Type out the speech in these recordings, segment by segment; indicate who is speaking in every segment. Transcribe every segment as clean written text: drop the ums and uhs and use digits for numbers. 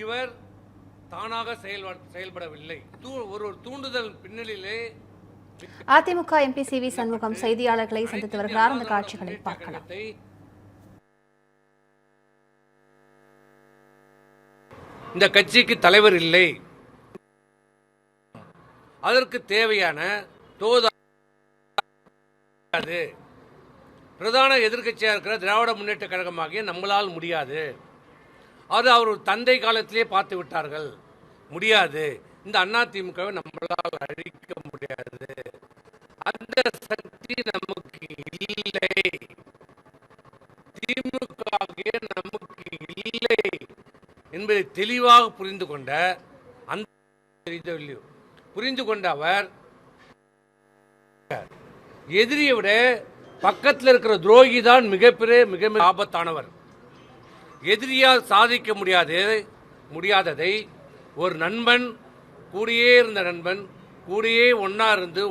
Speaker 1: இவர் தானாக செயல்படவில்லை. ஒரு தூண்டுதல் பின்னணியிலே
Speaker 2: AIADMK MP C V Shanmugam செய்தியாளர்களை சந்தித்து வருகிறார். அந்த காட்சிகளை பார்க்கலாம்.
Speaker 1: இந்த கட்சிக்கு தலைவர் இல்லை, அதற்கு தேவையான பிரதான எதிர்க்கட்சியாக இருக்கிற திராவிட முன்னேற்ற கழகமாகிய நம்மளால் முடியாது. அது அவர் தந்தை காலத்திலே பார்த்து விட்டார்கள், முடியாது. இந்த அதிமுகவை நம்மளால் அழிக்க முடியாது, அந்த சக்தி நமக்கு இல்லை, திமுக நமக்கு இல்லை என்பதை தெளிவாக புரிந்து கொண்ட அவர் எதிரியை விட பக்கத்தில் இருக்கிற துரோகி தான் மிக ஆபத்தானவர். எதிரியால் சாதிக்க முடியாததை ஒரு நண்பன், கூடியே இருந்த நண்பன், கூடியே ஒன்னா இருந்து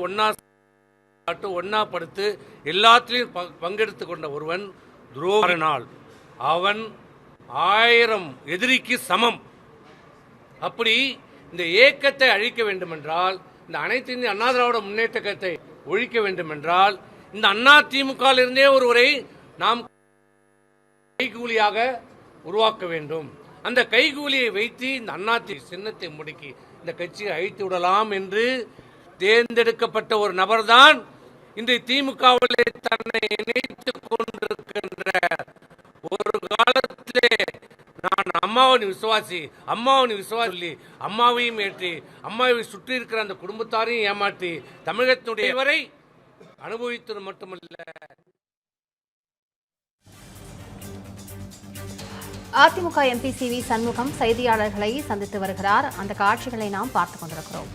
Speaker 1: ஒன்னா படுத்து எல்லாத்திலையும் பங்கெடுத்து கொண்ட ஒருவன் துரோகனால் அவன் 1000 எதிரிக்கு சமம். அப்படி இந்த இயக்கத்தை அழிக்க வேண்டுமென்றால், இந்த அனைத்து இந்திய அண்ணா திராவிட முன்னேற்ற கழகத்தை ஒழிக்க வேண்டுமென்றால், இந்த அதிமுகவிலிருந்தே ஒருவரை நாம் கைகூலியாக உருவாக்க வேண்டும். அந்த கைகூலியை வைத்து இந்த அதிமுக சின்னத்தை முடக்கி இந்த கட்சியை அழித்து விடலாம் என்று தேர்ந்தெடுக்கப்பட்ட ஒரு நபர்தான் இந்த திமுகவிலே தன்னை இணைத்துக் கொண்டிருக்கின்ற. ஒரு காலத்திலே நான் அம்மாவின் விசுவாசி சொல்லி அம்மாவையும் ஏற்றி அம்மாவை சுற்றி இருக்கிற அந்த குடும்பத்தாரையும் ஏமாற்றி தமிழகத்தினுடைய வரை அனுபவித்தது மட்டுமல்ல.
Speaker 2: AIADMK MP C V Shanmugam செய்தியாளர்களை சந்தித்து வருகிறார். அந்த காட்சிகளை நாம் பார்த்துக் கொண்டிருக்கிறோம்.